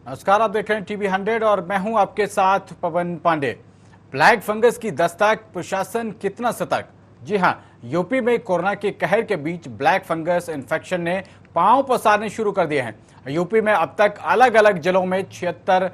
नमस्कार, आप देख रहे हैं टीवी 100 और मैं हूं आपके साथ पवन पांडे। ब्लैक फंगस की दस्तक, प्रशासन कितना सतर्क? जी हां, यूपी में कोरोना के कहर के बीच ब्लैक फंगस इन्फेक्शन ने पांव पसारने शुरू कर दिए हैं। यूपी में अब तक अलग अलग जिलों में 76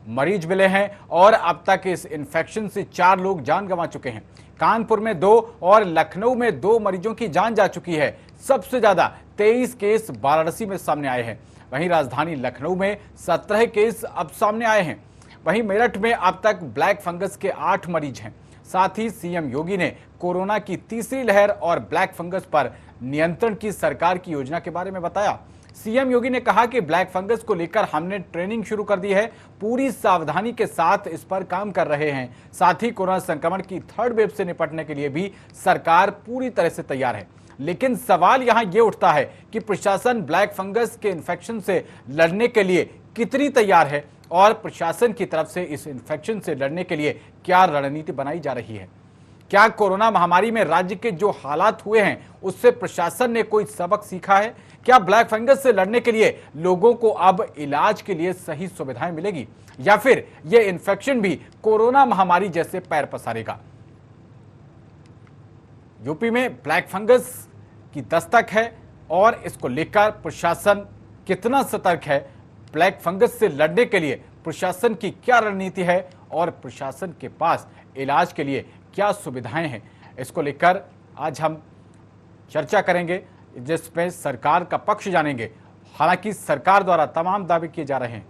मरीज मिले हैं और अब तक इस इन्फेक्शन से 4 लोग जान गंवा चुके हैं। कानपुर में 2 और लखनऊ में 2 मरीजों की जान जा चुकी है। सबसे ज्यादा 23 केस वाराणसी में सामने आए हैं। वहीं राजधानी लखनऊ में 17 केस अब सामने आए हैं। वहीं मेरठ में अब तक ब्लैक फंगस के 8 मरीज हैं। साथ ही सीएम योगी ने कोरोना की तीसरी लहर और ब्लैक फंगस पर नियंत्रण की सरकार की योजना के बारे में बताया। सीएम योगी ने कहा कि ब्लैक फंगस को लेकर हमने ट्रेनिंग शुरू कर दी है, पूरी सावधानी के साथ इस पर काम कर रहे हैं। साथ ही कोरोना संक्रमण की 3rd वेव से निपटने के लिए भी सरकार पूरी तरह से तैयार है। लेकिन सवाल यहां यह उठता है कि प्रशासन ब्लैक फंगस के इन्फेक्शन से लड़ने के लिए कितनी तैयार है और प्रशासन की तरफ से इस इन्फेक्शन से लड़ने के लिए क्या रणनीति बनाई जा रही है। क्या कोरोना महामारी में राज्य के जो हालात हुए हैं उससे प्रशासन ने कोई सबक सीखा है? क्या ब्लैक फंगस से लड़ने के लिए लोगों को अब इलाज के लिए सही सुविधाएं मिलेगी या फिर यह इन्फेक्शन भी कोरोना महामारी जैसे पैर पसारेगा? यूपी में ब्लैक फंगस की दस्तक है और इसको लेकर प्रशासन कितना सतर्क है? ब्लैक फंगस से लड़ने के लिए प्रशासन की क्या रणनीति है और प्रशासन के पास इलाज के लिए क्या सुविधाएं हैं? इसको लेकर आज हम चर्चा करेंगे, जिसमें सरकार का पक्ष जानेंगे। हालांकि सरकार द्वारा तमाम दावे किए जा रहे हैं।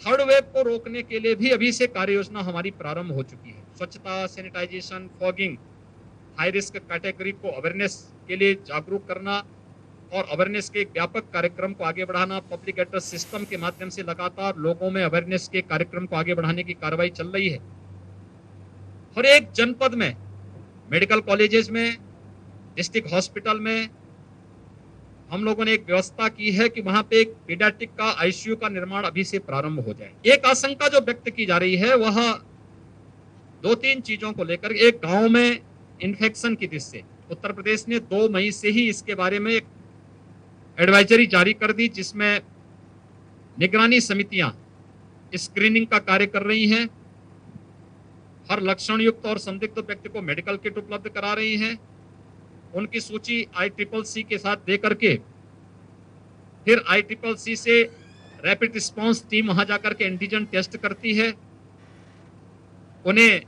3rd वेव को रोकने के लिए भी अभी से कार्य योजना हमारी प्रारंभ हो चुकी है। स्वच्छता, sanitisation, fogging, high risk category को अवेयरनेस के लिए जागरूक करना और अवेयरनेस के एक व्यापक कार्यक्रम को आगे बढ़ाना। पब्लिक एड्रेस सिस्टम के माध्यम से लगातार लोगों में अवेयरनेस के कार्यक्रम को आगे बढ़ाने की कार्रवाई चल रही है। हर एक जनपद में, मेडिकल कॉलेजेस में, डिस्ट्रिक्ट हॉस्पिटल में हम लोगों ने एक व्यवस्था की है कि वहां पे एक पीडियाट्रिक का आईसीयू का निर्माण अभी से प्रारंभ हो जाए। एक आशंका जो व्यक्त की जा रही है वह 2-3 चीजों को लेकर। एक, गांव में इन्फेक्शन की दृष्टि से उत्तर प्रदेश ने 2 मई से ही इसके बारे में एक एडवाइजरी जारी कर दी, जिसमें निगरानी समितियां स्क्रीनिंग का कार्य कर रही हैं। हर लक्षण युक्त और संदिग्ध व्यक्ति को मेडिकल किट उपलब्ध करा रही हैं। उनकी सूची ICCC के साथ दे करके फिर ICCC से रैपिड रिस्पांस टीम वहां जाकर के एंटीजन टेस्ट करती है। उन्हें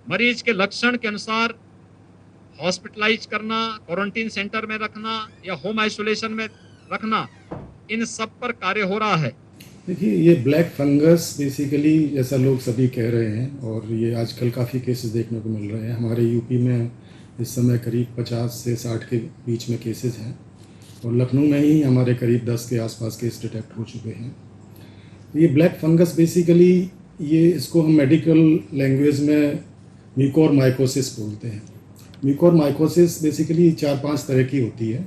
मरीज के लक्षण के अनुसार हॉस्पिटलाइज करना, क्वारंटीन सेंटर में रखना या होम आइसोलेशन में रखना, इन सब पर कार्य हो रहा है। देखिए, ये ब्लैक फंगस बेसिकली जैसा लोग सभी कह रहे हैं और ये आजकल काफ़ी केसेस देखने को मिल रहे हैं। हमारे यूपी में इस समय करीब 50 से 60 के बीच में केसेस हैं और लखनऊ में ही हमारे करीब 10 के आसपास केस डिटेक्ट हो चुके हैं। ये ब्लैक फंगस बेसिकली इसको हम मेडिकल लैंग्वेज में म्यूकोरमाइकोसिस बोलते हैं। म्यूकोरमाइकोसिस बेसिकली 4-5 तरह की होती है।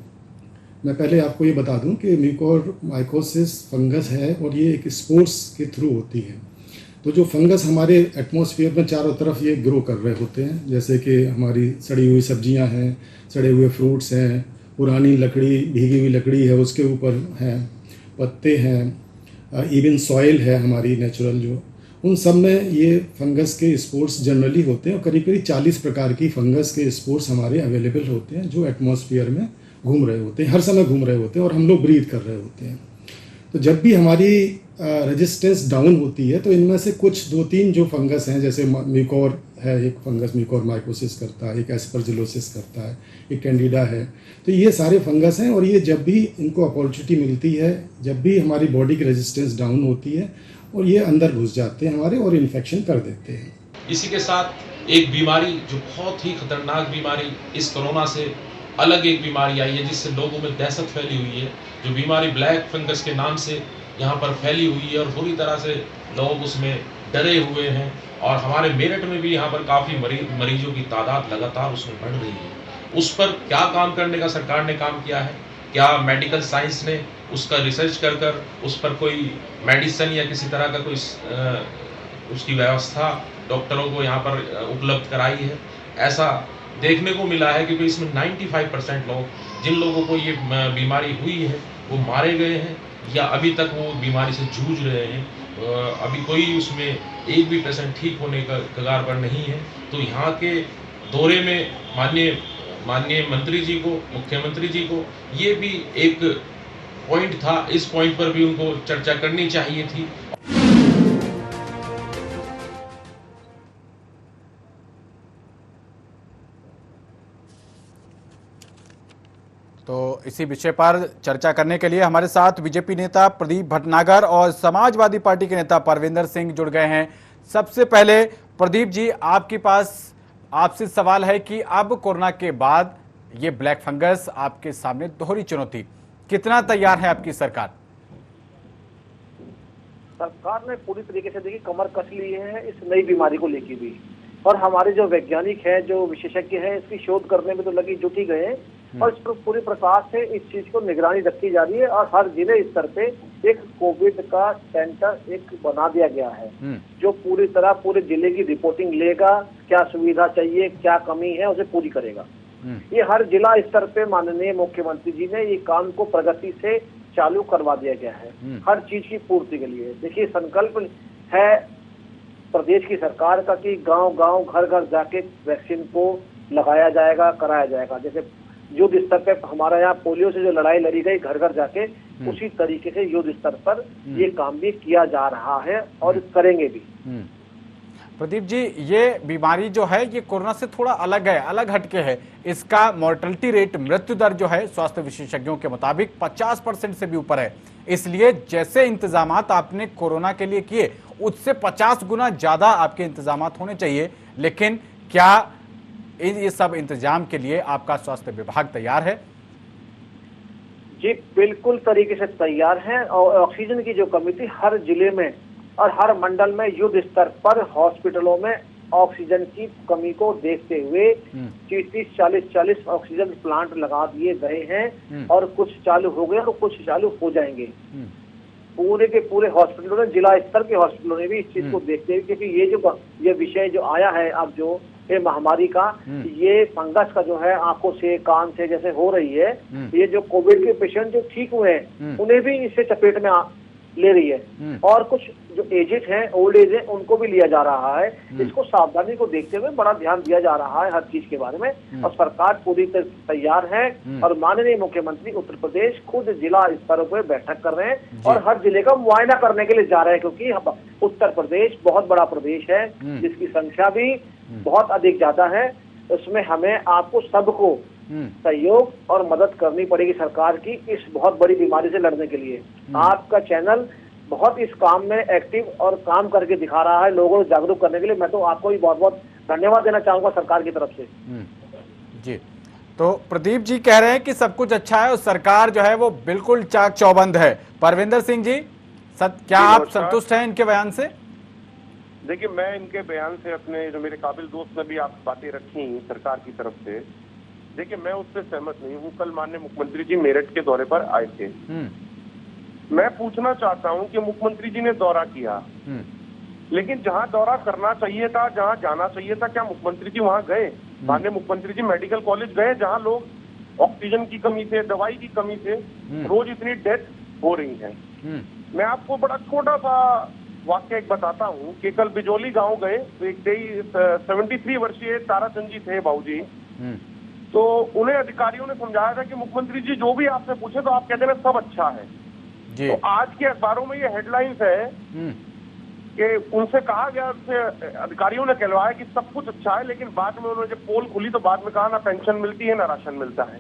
मैं पहले आपको ये बता दूं कि म्यूकोरमाइकोसिस फंगस है और ये एक स्पोर्स के थ्रू होती है। तो जो फंगस हमारे एटमॉस्फेयर में चारों तरफ ये ग्रो कर रहे होते हैं, जैसे कि हमारी सड़ी हुई सब्जियां हैं, सड़े हुए फ्रूट्स हैं, पुरानी लकड़ी, भीगी हुई लकड़ी है उसके ऊपर हैं, पत्ते हैं, इवन सॉइल है हमारी नेचुरल, जो उन सब में ये फंगस के स्पोर्स जनरली होते हैं। और करीब करीब 40 प्रकार की फंगस के स्पोर्स हमारे अवेलेबल होते हैं जो एटमॉस्फेयर में घूम रहे होते हैं, हर समय घूम रहे होते हैं और हम लोग ब्रीथ कर रहे होते हैं। तो जब भी हमारी रेजिस्टेंस डाउन होती है तो इनमें से कुछ 2-3 जो फंगस हैं, जैसे म्यूकोर है एक फंगस, म्यूकोरमाइकोसिस करता है, एक एस्परजिलोसिस करता है, एक कैंडिडा है, तो ये सारे फंगस हैं और ये जब भी इनको अपॉर्चुनिटी मिलती है, जब भी हमारी बॉडी की रेजिस्टेंस डाउन होती है और ये अंदर घुस जाते हैं हमारे और इन्फेक्शन कर देते हैं। इसी के साथ एक बीमारी जो बहुत ही खतरनाक बीमारी, इस कोरोना से अलग एक बीमारी आई है जिससे लोगों में दहशत फैली हुई है, जो बीमारी ब्लैक फंगस के नाम से यहाँ पर फैली हुई है और पूरी तरह से लोग उसमें डरे हुए हैं। और हमारे मेरठ में भी यहाँ पर काफ़ी मरीजों की तादाद लगातार उसमें बढ़ रही है। उस पर क्या काम करने का सरकार ने काम किया है? क्या मेडिकल साइंस ने उसका रिसर्च कर उस पर कोई मेडिसिन या किसी तरह का कोई उसकी व्यवस्था डॉक्टरों को यहाँ पर उपलब्ध कराई है? ऐसा देखने को मिला है क्योंकि इसमें 95% लोग, जिन लोगों को ये बीमारी हुई है, वो मारे गए हैं या अभी तक वो बीमारी से जूझ रहे हैं। अभी कोई उसमें एक भी पेशेंट ठीक होने का कगार पर नहीं है। तो यहाँ के दौरे में माननीय मंत्री जी को, मुख्यमंत्री जी को ये भी एक पॉइंट था, इस पॉइंट पर भी उनको चर्चा करनी चाहिए थी। तो इसी विषय पर चर्चा करने के लिए हमारे साथ बीजेपी नेता प्रदीप भटनागर और समाजवादी पार्टी के नेता परविंदर सिंह जुड़ गए हैं। सबसे पहले प्रदीप जी, आपके पास आपसे सवाल है कि अब कोरोना के बाद ये ब्लैक फंगस आपके सामने दोहरी चुनौती, कितना तैयार है आपकी सरकार? सरकार ने पूरी तरीके से देखिए कमर कस ली है इस नई बीमारी को लेके भी, और हमारे जो वैज्ञानिक हैं, जो विशेषज्ञ हैं, इसकी शोध करने में तो लगी जुटी गए हैं और इस पर पूरी प्रकार से इस चीज को निगरानी रखी जा रही है और हर जिले स्तर पे एक कोविड का सेंटर एक बना दिया गया है जो पूरी तरह पूरे जिले की रिपोर्टिंग लेगा, क्या सुविधा चाहिए, क्या कमी है, उसे पूरी करेगा। ये हर जिला स्तर पे माननीय मुख्यमंत्री जी ने ये काम को प्रगति से चालू करवा दिया गया है हर चीज की पूर्ति के लिए। देखिए, संकल्प है प्रदेश की सरकार का कि गांव-गांव, घर-घर जाके वैक्सीन को लगाया जाएगा, कराया जाएगा। जैसे युद्ध स्तर पे हमारा यहाँ पोलियो से जो लड़ाई लड़ी गई घर-घर जाके, उसी तरीके से युद्ध स्तर पर ये काम भी किया जा रहा है और करेंगे भी। प्रदीप जी, ये बीमारी जो है ये कोरोना से थोड़ा अलग है, अलग हटके है। इसका मोर्टेलिटी रेट, मृत्यु दर जो है स्वास्थ्य विशेषज्ञों के मुताबिक 50% से भी ऊपर है। इसलिए जैसे इंतजामात आपने कोरोना के लिए किए, उससे 50 गुना ज्यादा आपके इंतजामात होने चाहिए। लेकिन क्या ये सब इंतजाम के लिए आपका स्वास्थ्य विभाग तैयार है? जी, बिल्कुल तरीके से तैयार है। और ऑक्सीजन की जो कमी थी हर जिले में और हर मंडल में युद्ध स्तर पर हॉस्पिटलों में ऑक्सीजन की कमी को देखते हुए 30-40 ऑक्सीजन प्लांट लगा दिए गए हैं और कुछ चालू हो गए और कुछ चालू हो जाएंगे। पूरे के पूरे हॉस्पिटलों ने, जिला स्तर के हॉस्पिटलों ने भी इस चीज को देखते हुए, क्योंकि ये विषय जो आया है अब जो ये महामारी का, ये फंगस का जो है आंखों से, कान से जैसे हो रही है, ये जो कोविड के पेशेंट जो ठीक हुए हैं उन्हें भी इससे चपेट में ले रही है और कुछ जो एजेड हैं, ओल्ड एज है, उनको भी लिया जा रहा है। इसको सावधानी को देखते हुए बड़ा ध्यान दिया जा रहा है हर चीज के बारे में और सरकार पूरी तरह तैयार है और माननीय मुख्यमंत्री उत्तर प्रदेश खुद जिला स्तर पर बैठक कर रहे हैं और हर जिले का मुआयना करने के लिए जा रहे हैं, क्योंकि उत्तर प्रदेश बहुत बड़ा प्रदेश है जिसकी संख्या भी बहुत अधिक ज्यादा है। उसमें हमें आपको सबको सहयोग और मदद करनी पड़ेगी सरकार की इस बहुत बड़ी बीमारी से लड़ने के लिए। आपका चैनल बहुत इस काम में एक्टिव और काम करके दिखा रहा है लोगों को जागरूक करने के लिए। मैं तो आपको भी बहुत बहुत धन्यवाद देना चाहूंगा सरकार की तरफ से। जी, तो प्रदीप जी कह रहे हैं कि सब कुछ अच्छा है और सरकार जो है वो बिल्कुल चाक चौबंद है। परविंदर सिंह जी, क्या आप संतुष्ट हैं इनके बयान से? देखिए, मैं इनके बयान से, अपने जो मेरे काबिल दोस्त ने भी आप बातें रखी सरकार की तरफ से, देखिए मैं उससे सहमत नहीं हूँ। कल माननीय मुख्यमंत्री जी मेरठ के दौरे पर आए थे। मैं पूछना चाहता हूँ कि मुख्यमंत्री जी ने दौरा किया, लेकिन जहाँ दौरा करना चाहिए था, जहाँ जाना चाहिए था, क्या मुख्यमंत्री जी वहाँ गए? माननीय मुख्यमंत्री जी मेडिकल कॉलेज गए जहाँ लोग ऑक्सीजन की कमी से, दवाई की कमी से रोज इतनी डेथ हो रही है। मैं आपको बड़ा छोटा सा वाक्य एक बताता हूँ कि कल बिजोली गांव गए तो एक 73 वर्षीय ताराचंद जी थे बाबूजी, तो उन्हें अधिकारियों ने समझाया था कि मुख्यमंत्री जी जो भी आपसे पूछे तो आप कहते हैं सब अच्छा है। तो आज के अखबारों में ये हेडलाइंस है कि उनसे कहा गया, उनसे अधिकारियों ने कहलवाया कि सब कुछ अच्छा है, लेकिन बाद में उन्होंने जब पोल खुली तो बाद में कहा ना पेंशन मिलती है ना राशन मिलता है।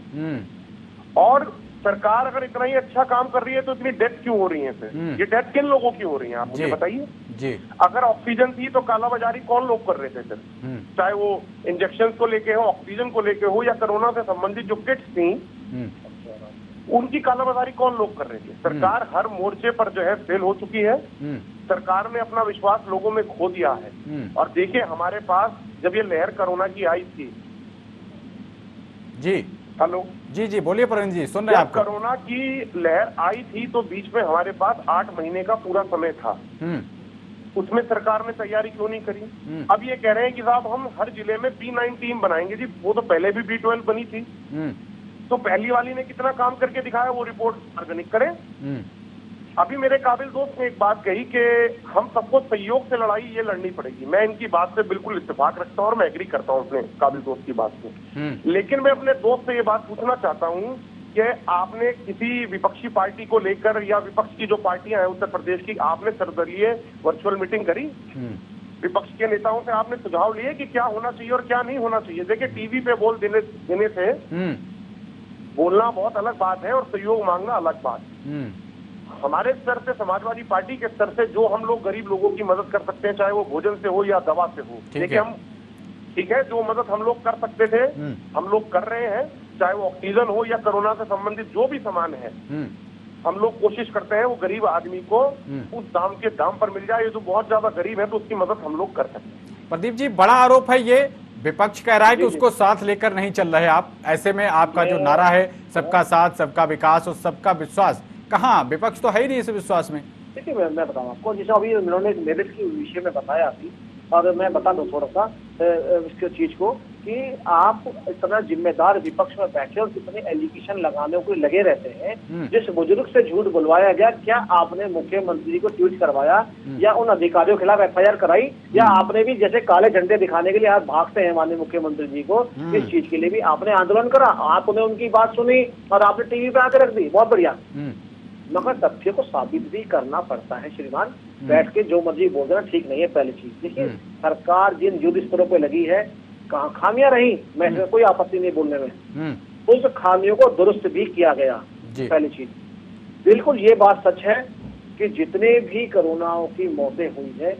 और सरकार अगर इतना ही अच्छा काम कर रही है तो इतनी डेथ क्यों हो रही है? फिर ये डेथ किन लोगों की हो रही है, आप मुझे बताइए। अगर ऑक्सीजन थी तो कालाबाजारी कौन लोग कर रहे थे फिर? चाहे वो इंजेक्शन को लेके हो, ऑक्सीजन को लेके हो, या कोरोना से संबंधित जो किट्स थी उनकी कालाबाजारी कौन लोग कर रहे थे? सरकार हर मोर्चे पर जो है फेल हो चुकी है। सरकार ने अपना विश्वास लोगों में खो दिया है। और देखिए, हमारे पास जब ये लहर कोरोना की आई थी, जी हेलो, जी बोलिए प्रवीण जी, सुन रहे हैं आपको। कोरोना की लहर आई थी तो बीच में हमारे पास 8 महीने का पूरा समय था। उसमें सरकार ने तैयारी क्यों नहीं करी? अब ये कह रहे हैं कि साहब हम हर जिले में B9 टीम बनाएंगे। जी, वो तो पहले भी B12 बनी थी। तो पहली वाली ने कितना काम करके दिखाया वो रिपोर्ट सार्वजनिक करें। अभी मेरे काबिल दोस्त ने एक बात कही कि हम सबको सहयोग से लड़ाई ये लड़नी पड़ेगी। मैं इनकी बात से बिल्कुल इत्तेफाक रखता हूं और मैं एग्री करता हूं अपने काबिल दोस्त की बात से। लेकिन मैं अपने दोस्त से ये बात पूछना चाहता हूं कि आपने किसी विपक्षी पार्टी को लेकर या विपक्ष की जो पार्टियां हैं उत्तर प्रदेश की, आपने सर्वदलीय वर्चुअल मीटिंग करी? विपक्ष के नेताओं से आपने सुझाव लिए कि क्या होना चाहिए और क्या नहीं होना चाहिए? देखिए, टीवी पे बोल देने से बोलना बहुत अलग बात है और सहयोग मांगना अलग बात है। हमारे स्तर से, समाजवादी पार्टी के स्तर से जो हम लोग गरीब लोगों की मदद कर सकते हैं, चाहे वो भोजन से हो या दवा से हो, देखिए हम ठीक है, जो मदद हम लोग कर सकते थे हम लोग कर रहे हैं, चाहे वो ऑक्सीजन हो या कोरोना से संबंधित जो भी सामान है, हम लोग कोशिश करते हैं वो गरीब आदमी को उस दाम के दाम पर मिल जाए। ये जो बहुत ज्यादा गरीब है तो उसकी मदद हम लोग कर सकते हैं। प्रदीप जी, बड़ा आरोप है ये, विपक्ष कह रहा है कि उसको साथ लेकर नहीं चल रहे आप। ऐसे में आपका जो नारा है सबका साथ, सबका विकास और सबका विश्वास, कहाँ विपक्ष तो है ही नहीं इस विश्वास में। देखिए, मैं बताऊँ आपको, जैसे अभी उन्होंने मेरिट के विषय में बताया अभी, और मैं बता दूं थोड़ा सा इसके चीज को कि आप इतना जिम्मेदार विपक्ष में बैठे और कितने एलिगेशन लगाने को लगे रहते हैं। जिस बुजुर्ग से झूठ बुलवाया गया, क्या आपने मुख्यमंत्री को ट्वीट करवाया या उन अधिकारियों के खिलाफ एफआईआर कराई, या आपने भी जैसे काले झंडे दिखाने के लिए आप भागते हैं माननीय मुख्यमंत्री जी को, इस चीज के लिए भी आपने आंदोलन करा, आपने उनकी बात सुनी और आपने टीवी पे आके रख दी, बहुत बढ़िया। मगर तथ्य को साबित भी करना पड़ता है श्रीमान। बैठ के जो मर्जी बोल देना ठीक नहीं है। पहली चीज देखिए, सरकार जिन युद्ध स्तरों पे लगी है, कहाँ खामियां रही, मैं कोई आपत्ति नहीं बोलने में, उस खामियों को दुरुस्त भी किया गया। पहली चीज, बिल्कुल ये बात सच है कि जितने भी कोरोना की मौतें हुई है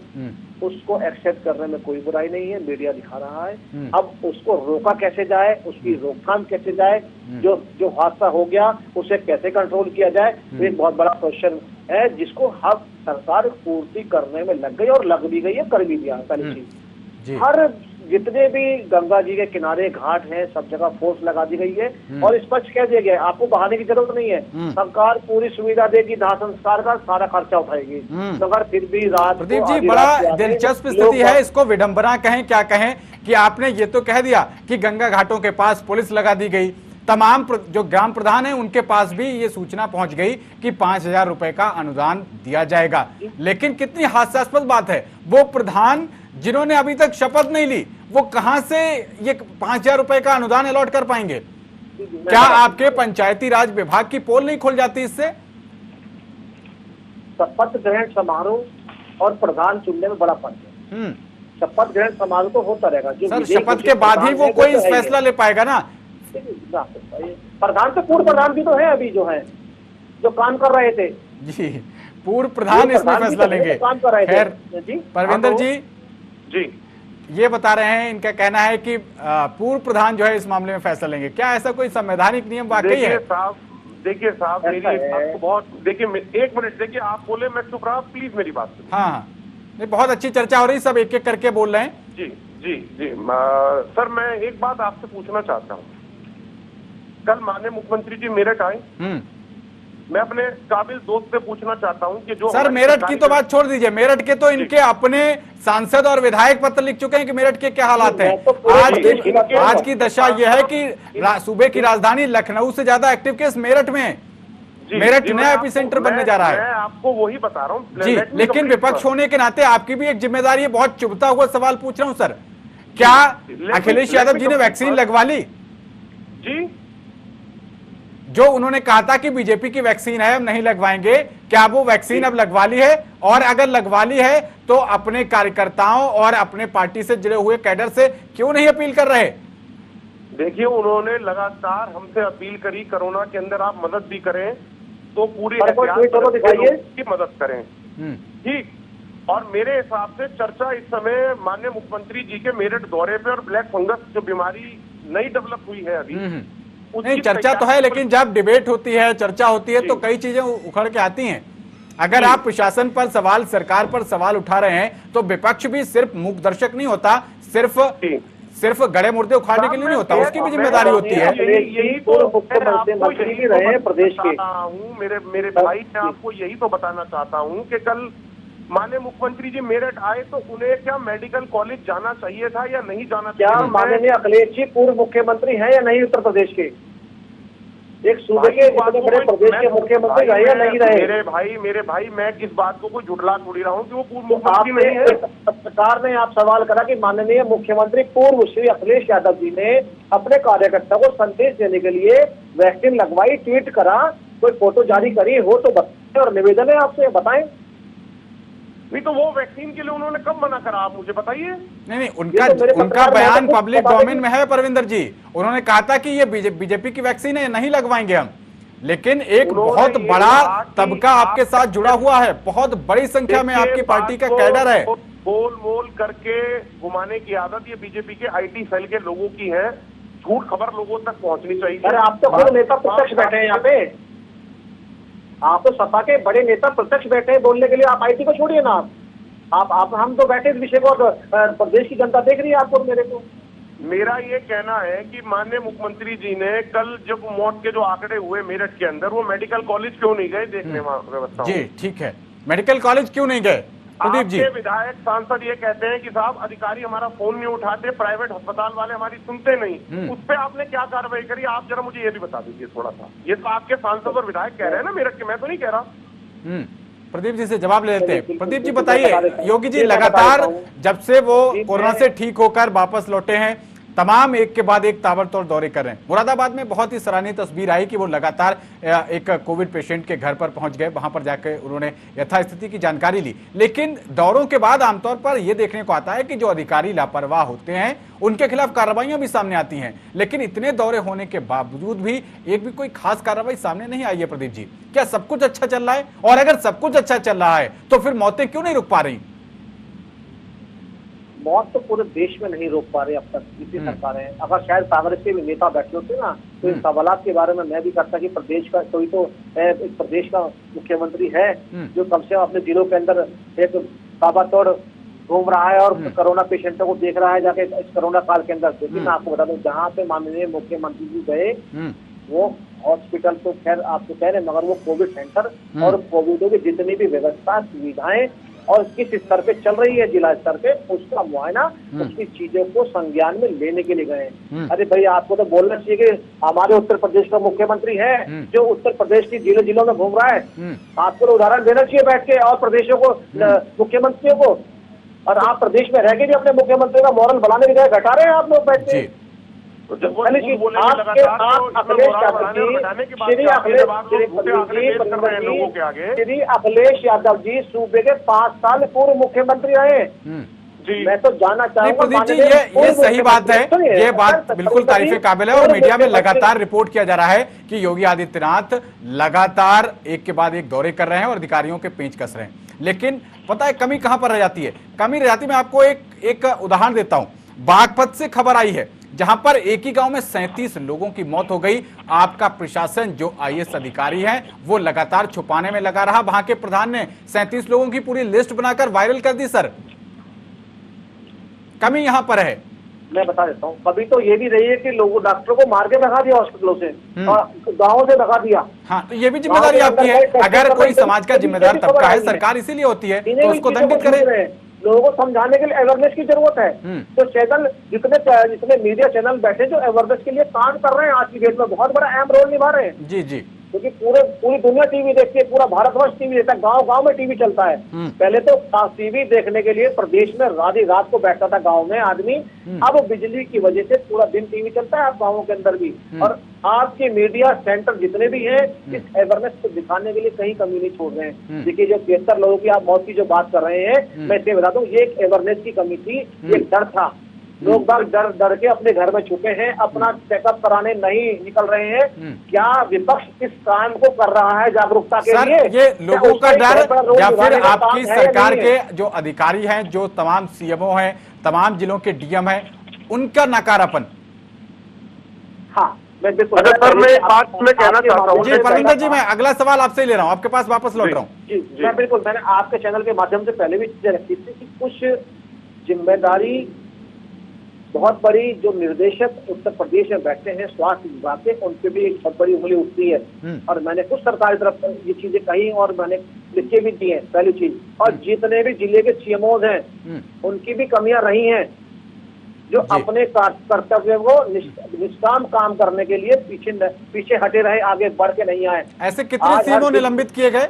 उसको एक्सेप्ट करने में कोई बुराई नहीं है, मीडिया दिखा रहा है। अब उसको रोका कैसे जाए, उसकी रोकथाम कैसे जाए, जो हादसा हो गया उसे कैसे कंट्रोल किया जाए, एक बहुत बड़ा क्वेश्चन है जिसको हर सरकार पूर्ति करने में लग गई और लग भी गई है, कर भी दिया। पहली चीज, हर जितने भी गंगा जी के किनारे घाट हैं सब जगह फोर्स लगा दी गई है और स्पष्ट कह दिया गया आपको बहाने की जरूरत नहीं है, सरकार पूरी सुविधा देगी, दाह संस्कार का सारा खर्चा उठाएगी। मगर फिर भी रात, प्रदीप जी, बड़ा दिलचस्प स्थिति है, इसको विडंबना कहें क्या कहें कि आपने ये तो कह दिया कि गंगा घाटों के पास पुलिस लगा दी गई, तमाम जो ग्राम प्रधान है उनके पास भी ये सूचना पहुंच गई कि 5,000 रुपए का अनुदान दिया जाएगा। लेकिन कितनी हास्यास्पद बात है, वो प्रधान जिन्होंने अभी तक शपथ नहीं ली, वो कहां से ये 5,000 रुपए का अनुदान अलॉट कर पाएंगे? क्या आपके पंचायती राज विभाग की पोल नहीं खोल जाती इससे? शपथ ग्रहण समारोह और प्रधान चुनने में बड़ा फर्क है। शपथ ग्रहण समारोह तो होता रहेगा, सर शपथ के बाद ही वो कोई फैसला ले पाएगा ना। प्रधान तो पूर्व प्रधान भी तो है अभी जो है, जो काम कर रहे थे जी, पूर्व प्रधान इसमें फैसला लेंगे। खैर, परविंदर जी ये बता रहे हैं, इनका कहना है कि पूर्व प्रधान जो है इस मामले में फैसला लेंगे। क्या ऐसा कोई संवैधानिक नियम वाकई है? देखिए साहब, मेरी बात को बहुत, देखिए एक मिनट, देखिए आप बोले मैं चुप रहा, प्लीज मेरी बात सुनिए। हाँ, नहीं बहुत अच्छी चर्चा हो रही, सब एक एक करके बोल रहे हैं। जी जी जी सर, मैं एक बात आपसे पूछना चाहता हूँ। कल माननीय मुख्यमंत्री जी मेरठ आए, मैं अपने काबिल दोस्त से पूछना चाहता हूं कि जो सर मेरठ की तो बात छोड़ दीजिए, मेरठ के तो इनके अपने सांसद और विधायक पत्र लिख चुके हैं कि मेरठ के क्या हालात हैं। आज की दशा यह है कि सूबे की राजधानी लखनऊ से ज्यादा एक्टिव केस मेरठ में, मेरठ नया एपिसेंटर बनने जा रहा है। मैं आपको वही बता रहा हूँ जी, लेकिन विपक्ष होने के नाते आपकी भी एक जिम्मेदारी है। बहुत चुभता हुआ सवाल पूछ रहा हूँ सर, क्या अखिलेश यादव जी ने वैक्सीन लगवा ली? जी, जो उन्होंने कहा था कि बीजेपी की वैक्सीन है अब नहीं लगवाएंगे, क्या वो वैक्सीन अब लगवा ली है? और अगर लगवा ली है तो अपने कार्यकर्ताओं और अपने पार्टी से जुड़े हुए कैडर से क्यों नहीं अपील कर रहे? देखिए, उन्होंने लगातार हमसे अपील करी, कोरोना के अंदर आप मदद भी करें तो पूरी की मदद करें, ठीक। और मेरे हिसाब से चर्चा इस समय माननीय मुख्यमंत्री जी के मेरठ दौरे पे और ब्लैक फंगस जो बीमारी नई डेवलप हुई है अभी, नहीं चर्चा तो है, लेकिन जब डिबेट होती है, चर्चा होती है तो कई चीजें उखड़ के आती हैं। अगर आप प्रशासन पर सवाल, सरकार पर सवाल उठा रहे हैं तो विपक्ष भी सिर्फ मूक दर्शक नहीं होता, सिर्फ गड़े मुर्दे उखाड़ने के लिए नहीं होता, उसकी भी जिम्मेदारी होती है। यही तो मुख्यमंत्री रहे प्रदेश के हूँ, मेरे भाई, मैं आपको यही तो बताना चाहता हूँ कि कल माननीय मुख्यमंत्री जी मेरठ आए तो उन्हें क्या मेडिकल कॉलेज जाना चाहिए था या नहीं जाना चाहिए? क्या माननीय अखिलेश जी पूर्व मुख्यमंत्री हैं या नहीं उत्तर प्रदेश के? एक सूबे के इतने बड़े प्रदेश के मुख्यमंत्री रहे या नहीं रहे? मेरे भाई मैं किस बात को कोई झुठला थोड़ी रहा हूँ कि वो पूर्व तो मुख्यमंत्री नहीं है। पत्रकार ने आप सवाल करा कि माननीय मुख्यमंत्री पूर्व श्री अखिलेश यादव जी ने अपने कार्यकर्ता को संदेश देने के लिए वैक्सीन लगवाई, ट्वीट करा, कोई फोटो जारी करी हो तो बताएं, और निवेदन है आपसे बताएं। नहीं तो वो वैक्सीन के लिए उन्होंने कब मना करा, आप मुझे बताइए। नहीं, उनका बयान पब्लिक डोमेन में है परविंदर जी। उन्होंने कहा था कि ये बीजेपी की वैक्सीन है, नहीं लगवाएंगे हम। लेकिन एक बहुत बड़ा तबका आपके साथ जुड़ा हुआ है, बहुत बड़ी संख्या में आपकी पार्टी का कैडर है। बोल मोल करके घुमाने की आदत ये बीजेपी के IT सेल के लोगों की है। झूठ खबर लोगों तक पहुंचनी चाहिए। अरे आप तो खुद नेता प्रत्यक्ष बैठे हैं यहाँ पे, आप तो सपा के बड़े नेता प्रत्यक्ष बैठे हैं बोलने के लिए। आप IT को छोड़िए ना, आप हम तो बैठे इस विषय को, प्रदेश की जनता देख रही है आपको, मेरे को। मेरा ये कहना है कि माननीय मुख्यमंत्री जी ने कल जब मौत के जो आंकड़े हुए मेरठ के अंदर, वो मेडिकल कॉलेज क्यों नहीं गए देखने व्यवस्था? जी ठीक है, मेडिकल कॉलेज क्यों नहीं गए प्रदीप जी? विधायक सांसद ये कहते हैं कि साहब अधिकारी हमारा फोन नहीं उठाते, प्राइवेट अस्पताल वाले हमारी सुनते नहीं। उस पर आपने क्या कार्रवाई करी, आप जरा मुझे ये भी बता दीजिए थोड़ा सा। ये तो आपके सांसद और विधायक कह रहे हैं ना मेरठ के, मैं तो नहीं कह रहा। प्रदीप जी से जवाब ले लेते हैं। प्रदीप जी बताइए, योगी जी लगातार जब से वो कोरोना से ठीक होकर वापस लौटे हैं, तमाम एक के बाद एक ताबड़तोड़ दौरे कर रहे हैं। मुरादाबाद में बहुत ही सराहनीय तस्वीर आई कि वो लगातार एक कोविड पेशेंट के घर पर पहुंच गए, वहां पर जाकर उन्होंने यथास्थिति की जानकारी ली। लेकिन दौरों के बाद आमतौर पर यह देखने को आता है कि जो अधिकारी लापरवाह होते हैं उनके खिलाफ कार्रवाइयां भी सामने आती हैं। लेकिन इतने दौरे होने के बावजूद भी एक भी कोई खास कार्रवाई सामने नहीं आई है। प्रदीप जी, क्या सब कुछ अच्छा चल रहा है? और अगर सब कुछ अच्छा चल रहा है तो फिर मौतें क्यों नहीं रुक पा रही? मौत तो पूरे देश में नहीं रोक पा रहे अब तक किसी सरकारें। अगर शायद कांग्रेस के भी नेता बैठे होते ना तो इन सवालात के बारे में मैं भी करता कि प्रदेश का कोई तो एक प्रदेश का मुख्यमंत्री है जो कम से कम अपने जिलों के अंदर एक ताबड़तोड़ घूम रहा है और कोरोना पेशेंटों को देख रहा है जाके इस कोरोना काल के अंदर। लेकिन मैं आपको बता दूं, जहाँ पे माननीय मुख्यमंत्री जी गए वो हॉस्पिटल तो खैर आपको कह रहे, मगर वो कोविड सेंटर और कोविडों की जितनी भी व्यवस्था सुविधाएं और किस स्तर पे चल रही है जिला स्तर पे, उसका मुआयना, उसकी चीजों को संज्ञान में लेने के लिए गए। अरे भाई, आपको तो बोलना चाहिए कि हमारे उत्तर प्रदेश का मुख्यमंत्री है जो उत्तर प्रदेश की जिलों में घूम रहा है। आपको तो उदाहरण देना चाहिए बैठ के और प्रदेशों को, मुख्यमंत्रियों को। और आप प्रदेश में रह के भी अपने मुख्यमंत्री का मॉरल बढ़ाने की जगह घटा रहे हैं आप लोग बैठ के। श्री अखिलेश यादव जी सूबे के 5 साल पूर्व मुख्यमंत्री रहे। मैं तो जानना चाहूंगा जी, ये सही बात है, ये बात बिल्कुल तारीफ काबिल है। और मीडिया में लगातार रिपोर्ट किया जा रहा है कि योगी आदित्यनाथ लगातार एक के बाद एक दौरे कर रहे हैं और अधिकारियों के पेंच कस रहे हैं। लेकिन पता है कमी कहां पर रह जाती है? कमी रह जाती है, मैं आपको एक उदाहरण देता हूं। बागपत से खबर आई है जहां पर एक ही गांव में 37 लोगों की मौत हो गई। आपका प्रशासन जो IAS अधिकारी है वो लगातार छुपाने में लगा रहा। वहां के प्रधान ने 37 लोगों की पूरी लिस्ट बनाकर वायरल कर दी। सर, कमी यहां पर है। मैं बता देता हूँ, कभी तो ये भी रही है कि लोगों डॉक्टरों को मार के भगा दिया हॉस्पिटलों से और गाँवों से भगा दिया। हाँ, तो ये भी जिम्मेदारी आपकी है। अगर कोई समाज का जिम्मेदार तबका है, सरकार इसीलिए होती है तो उसको दंडित करे। लोगों को समझाने के लिए अवेयरनेस की जरूरत है। तो चैनल जितने मीडिया चैनल बैठे जो अवेयरनेस के लिए काम कर रहे हैं आज की डेट में बहुत बड़ा अहम रोल निभा रहे हैं। जी जी, क्योंकि पूरी दुनिया टीवी देखती है, पूरा भारतवर्ष टीवी देखता है, गांव गांव में टीवी चलता है। पहले तो टीवी देखने के लिए प्रदेश में आधी रात को बैठता था गांव में आदमी। अब बिजली की वजह से पूरा दिन टीवी चलता है गांवों के अंदर भी। और आपके मीडिया सेंटर जितने भी हैं इस अवेयरनेस को दिखाने के लिए कहीं कमी नहीं छोड़ रहे हैं। देखिए, जो 73 लोगों की आप मौत की जो बात कर रहे हैं, मैं इसे बता दूं, ये एक अवेयरनेस की कमी थी, एक डर था। लोग बाग डर के अपने घर में छुपे हैं, अपना चेकअप कराने नहीं निकल रहे हैं। क्या विपक्ष इस काम को कर रहा है जागरूकता के लिए? ये लोगों का डर या फिर आपकी सरकार के जो अधिकारी हैं, जो तमाम CMO हैं, तमाम जिलों के DM हैं, उनका नकारापन? हाँ, मैं बिल्कुल। सर, मैं एक बात मैं कहना चाहता हूँ। जी परविंदर जी, मैं अगला सवाल आपसे ले रहा हूँ, आपके पास वापस लौट रहा हूँ। जी, मैं बिल्कुल, मैंने आपके चैनल के माध्यम से पहले भी चीजें रखी थी कि कुछ जिम्मेदारी बहुत बड़ी जो निर्देशक उत्तर प्रदेश में बैठते हैं स्वास्थ्य विभाग के, उनपे भी एक बहुत बड़ी उंगली उठती है। और मैंने कुछ सरकारी तरफ ये चीजें कही और मैंने लिख के भी दी है, पहली चीज। और जितने भी जिले के CMOs हैं उनकी भी कमियां रही हैं। जो अपने कर्तव्य को निष्काम काम करने के लिए पीछे हटे रहे, आगे बढ़ के नहीं आए। ऐसे कितने सीएमओ निलंबित किए गए?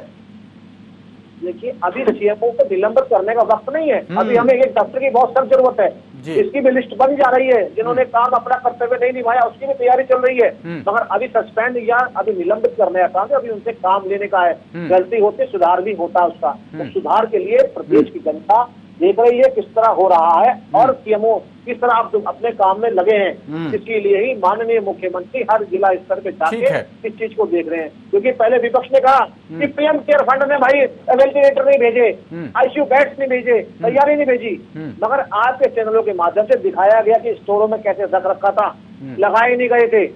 देखिए, अभी सीएमओ को निलंबित करने का वक्त नहीं है। अभी हमें एक डॉक्टर की बहुत सख्त जरूरत है, इसकी भी लिस्ट बन जा रही है। जिन्होंने काम अपना कर्तव्य नहीं निभाया उसकी भी तैयारी चल रही है, मगर अभी सस्पेंड या अभी निलंबित करने का काम है, अभी उनसे काम लेने का है। गलती होती सुधार भी होता है उसका, तो सुधार के लिए प्रदेश की जनता देख रही है किस तरह हो रहा है और सीएमओ किस तरह आप अपने काम में लगे हैं। इसके लिए ही माननीय मुख्यमंत्री हर जिला स्तर पे जाके इस चीज को देख रहे हैं। क्योंकि पहले विपक्ष ने कहा कि पीएम केयर फंड में भाई वेंटिलेटर नहीं भेजे, आईसीयू बेड्स नहीं भेजे, तैयारी नहीं भेजी, मगर आपके चैनलों के माध्यम से दिखाया गया कि स्टोरों में कैसे रख रखा था, लगाए नहीं गए थे।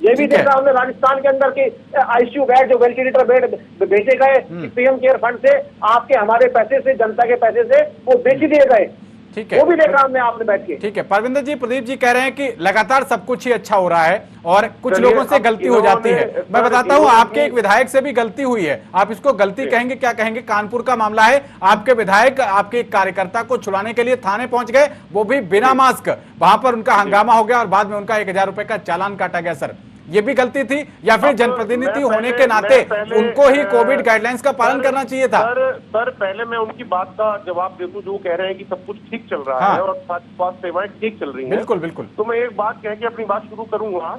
ये भी देखा हमने राजस्थान के अंदर की आईसीयू बेड, जो वेंटिलेटर बेड भेजे गए पीएम केयर फंड से, आपके हमारे पैसे से, जनता के पैसे से वो बेच दिए गए। ठीक है, वो भी देखा हमने आपने बैठ के। ठीक है परविंदर जी, प्रदीप जी कह रहे हैं कि लगातार सब कुछ ही अच्छा हो रहा है और कुछ लोगों से गलती हो जाती है। मैं बताता हूं, आपके एक विधायक से भी गलती हुई है। आप इसको गलती कहेंगे, क्या कहेंगे? कानपुर का मामला है, आपके विधायक आपके एक कार्यकर्ता को छुड़ाने के लिए थाने पहुंच गए, वो भी बिना मास्क। वहां पर उनका हंगामा हो गया और बाद में उनका 1000 रुपए का चालान काटा गया। सर, ये भी गलती थी या फिर जनप्रतिनिधि होने के नाते उनको ही कोविड गाइडलाइंस का पालन करना चाहिए था? सर पहले मैं उनकी बात का जवाब दे दूं, जो कह रहे हैं कि सब कुछ ठीक चल रहा है और स्वास्थ्य सेवाएं ठीक चल रही हैं। बिल्कुल बिल्कुल। तो मैं एक बात कह के अपनी बात शुरू करूंगा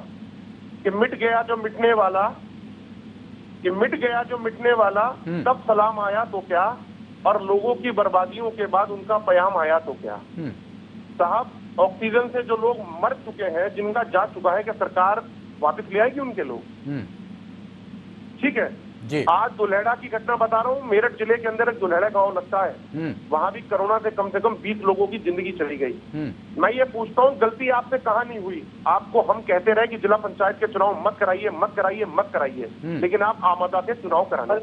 कि मिट गया जो मिटने वाला, कि मिट गया जो मिटने वाला, तब सलाम आया तो क्या, और लोगों की बर्बादियों के बाद उनका पयाम आया तो क्या। साहब, ऑक्सीजन से जो लोग मर चुके हैं, जिनका जा चुका है, क्या सरकार वापस ले आएगी उनके लोग? ठीक है जी। आज दुल्हेड़ा की घटना बता रहा हूँ, मेरठ जिले के अंदर एक दुल्हेड़ा गांव लगता है, वहां भी कोरोना से कम 20 लोगों की जिंदगी चली गई। मैं ये पूछता हूँ, गलती आपसे कहाँ नहीं हुई? आपको हम कहते रहे कि जिला पंचायत के चुनाव मत कराइए, मत कराइए, मत कराइए, लेकिन आप आमदा थे चुनाव कराने।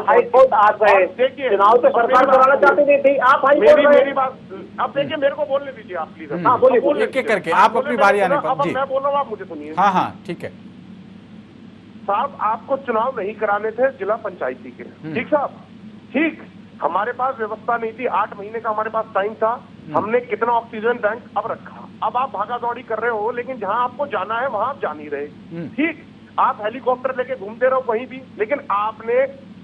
हाईकोर्ट आ गए, देखिए चुनाव तो सरकार कराना चाहती नहीं थी, आप मेरी बात अब देखिए, मेरे को बोलने दीजिए आप प्लीज। हाँ बोलिए, एक एक करके आप अपनी बारी आने पर। मैं बोल रहा हूँ, आप मुझे सुनिए। हाँ हाँ ठीक है साहब, आपको चुनाव नहीं कराने थे जिला पंचायती के, ठीक साहब, ठीक। हमारे पास व्यवस्था नहीं थी, 8 महीने का हमारे पास टाइम था। हमने कितना ऑक्सीजन बैंक अब रखा। अब आप भागा दौड़ी कर रहे हो, लेकिन जहां आपको जाना है वहां आप जा नहीं रहे, ठीक। आप हेलीकॉप्टर लेके घूमते रहो कहीं भी, लेकिन आपने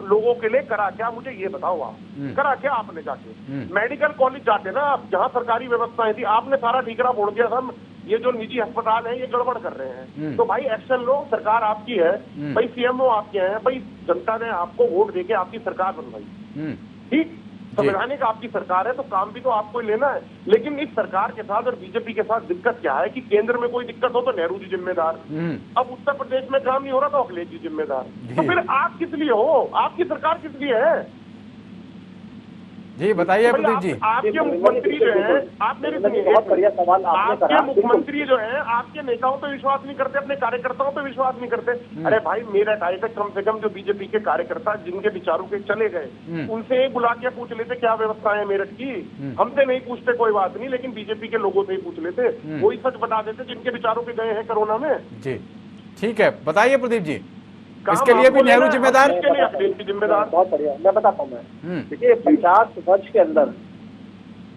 लोगों के लिए करा क्या? मुझे ये बताओ, आप करा क्या आपने जाके? मेडिकल कॉलेज जाते ना आप, जहाँ सरकारी व्यवस्थाएं थी, आपने सारा ठीकरा फोड़ दिया था। ये जो निजी अस्पताल है ये गड़बड़ कर रहे हैं, तो भाई एक्शन लो। सरकार आपकी है भाई, सीएमओ आपके हैं भाई, जनता ने आपको वोट देके आपकी सरकार बनवाई, ठीक। संवैधानिक आपकी सरकार है, तो काम भी तो आपको ही लेना है। लेकिन इस सरकार के साथ और बीजेपी के साथ दिक्कत क्या है कि केंद्र में कोई दिक्कत हो तो नेहरू जी जिम्मेदार, अब उत्तर प्रदेश में काम नहीं हो रहा तो अखिलेश जी जिम्मेदार। तो फिर आप किस लिए हो? आपकी सरकार किस लिए है? जी बताइए प्रदीप जी। आपके मुख्यमंत्री जो है, आप मेरी सुनिए, बहुत बढ़िया सवाल आपने करा। आपके मुख्यमंत्री जो है, आपके नेताओं पे विश्वास नहीं करते, अपने कार्यकर्ताओं पे विश्वास नहीं करते। अरे भाई, मेरा टारगेट कम से कम जो बीजेपी के कार्यकर्ता जिनके विचारों के चले गए, उनसे एक बुला के पूछ लेते क्या व्यवस्था है मेरठ की। हमसे नहीं पूछते, कोई बात नहीं, लेकिन बीजेपी के लोगों से ही पूछ लेते, वही सच बता देते जिनके विचारों के गए हैं कोरोना में। जी ठीक है, बताइए प्रदीप जी। इसके लिए भी नेहरू जिम्मेदार, जिम्मेदार। बहुत बढ़िया, मैं बताता हूँ। मैं देखिए, 50 वर्ष के अंदर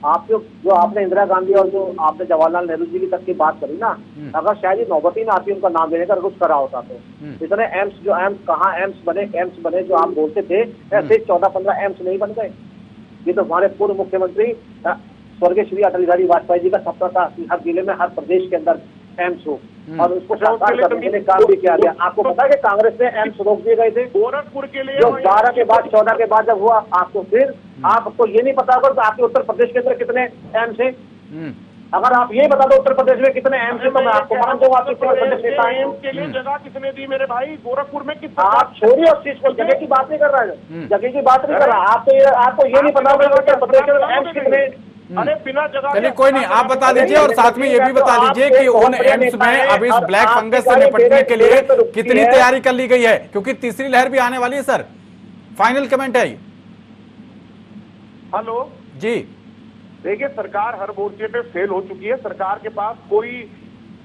आप जो आपने इंदिरा गांधी और जो आपने जवाहरलाल नेहरू जी की तक की बात करी ना, अगर शायद ये नौबती ना आती उनका नाम लेने का, कुछ करा होता तो इतने एम्स, जो एम्स कहाँ एम्स बने जो आप बोलते थे, ऐसे 14-15 एम्स नहीं बन गए। ये तो हमारे पूर्व मुख्यमंत्री स्वर्गीय श्री अटल बिहारी वाजपेयी जी का सपना था कि हर जिले में, हर प्रदेश के अंदर एम्स हो, और उसको साकार करने के लिए काम भी किया गया। आपको पता है कि कांग्रेस ने एम्स रोक दिए गए थे गोरखपुर के लिए, जो 12 के बाद 14 के बाद जब हुआ। आपको फिर आपको ये नहीं पता होगा कि आपके उत्तर प्रदेश के अंदर कितने एम्स हैं। अगर आप ये बता दो उत्तर प्रदेश में कितने एम्स हैं, तो मैं आपको मान दूंगा आपके एम्स के लिए जगह किसने दी मेरे भाई? गोरखपुर में किस? आप छोड़िए उस चीज को, जगह की बात नहीं कर रहा है, जगह की बात नहीं कर रहा। आपको ये नहीं पता होगा उत्तर प्रदेश के अंदर एम्स कितने। अरे बिना जगह, चलिए कोई नहीं, आप बता दीजिए और साथ में ये भी बता दीजिए कि उन एम्स में अब इस ब्लैक फंगस से निपटने के लिए कितनी तैयारी कर ली गई है, क्योंकि तीसरी लहर भी आने वाली है। सर, फाइनल कमेंट है। हेलो जी, देखिए, सरकार हर मोर्चे पे फेल हो चुकी है। सरकार के पास कोई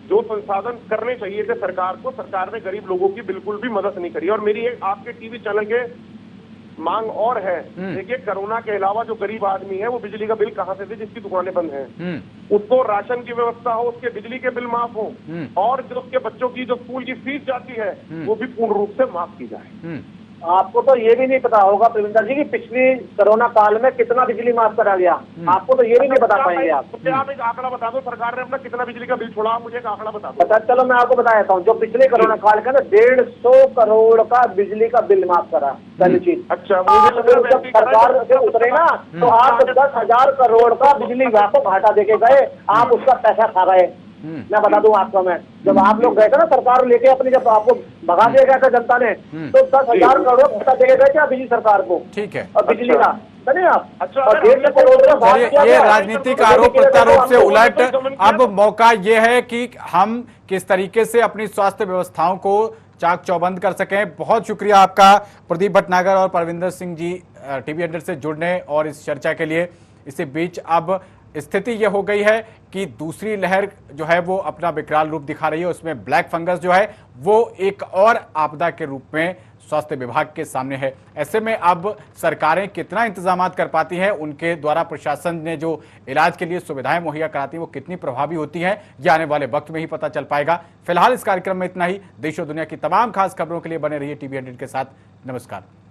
जो संसाधन करने चाहिए थे सरकार को, सरकार ने गरीब लोगों की बिल्कुल भी मदद नहीं करी। और मेरी एक आपके टीवी चैनल के मांग और है। देखिए, कोरोना के अलावा जो गरीब आदमी है वो बिजली का बिल कहाँ से दे जिसकी दुकानें बंद हैं? उसको राशन की व्यवस्था हो, उसके बिजली के बिल माफ हो, और जो उसके बच्चों की जो स्कूल की फीस जाती है वो भी पूर्ण रूप से माफ की जाए। आपको तो ये भी नहीं पता होगा प्रवीण जी कि पिछली कोरोना काल में कितना बिजली माफ करा गया। आपको तो ये भी नहीं बता पाएंगे आप। मुझे आप एक आंकड़ा बता दो, सरकार ने अपना कितना बिजली का बिल छोड़ा, आप मुझे एक आंकड़ा बता दो। पता, चलो मैं आपको बता देता हूँ। जो पिछले कोरोना काल का ना 150 करोड़ का बिजली का बिल माफ करा। पहली चीज। अच्छा, जब सरकार से उतरे ना तो आप 10,000 करोड़ का बिजली विभाग को घाटा देके गए, आप उसका पैसा खा गए। मैं बता दूं आपको, मैं जब आप लोग गए थे ना सरकार लेके अपनी, जब आपको भगा दिया गया था जनता ने, तो 10,000 करोड़ घाटा देके गए थे बिजली सरकार को। ठीक है। और बिजली का नहीं आप। अच्छा, और 150 करोड़ का बात किया ये गया। राजनीतिक आरोप प्रत्यारोप से उलट अब मौका ये है कि हम किस तरीके से अपनी स्वास्थ्य व्यवस्थाओं को चाक चौबंद कर सकें। बहुत शुक्रिया आपका प्रदीप भटनागर और परविंदर सिंह जी टीवी हंड्रेड से जुड़ने और इस चर्चा के लिए। इसी बीच अब स्थिति यह हो गई है कि दूसरी लहर जो है वो अपना विकराल रूप दिखा रही है। उसमें ब्लैक फंगस जो है वो एक और आपदा के रूप में स्वास्थ्य विभाग के सामने है। ऐसे में अब सरकारें कितना इंतजाम कर पाती हैं, उनके द्वारा प्रशासन ने जो इलाज के लिए सुविधाएं मुहैया कराती हैं वो कितनी प्रभावी होती हैं, ये आने वाले वक्त में ही पता चल पाएगा। फिलहाल इस कार्यक्रम में इतना ही। देश और दुनिया की तमाम खास खबरों के लिए बने रहिए टीवी 100 के साथ। नमस्कार।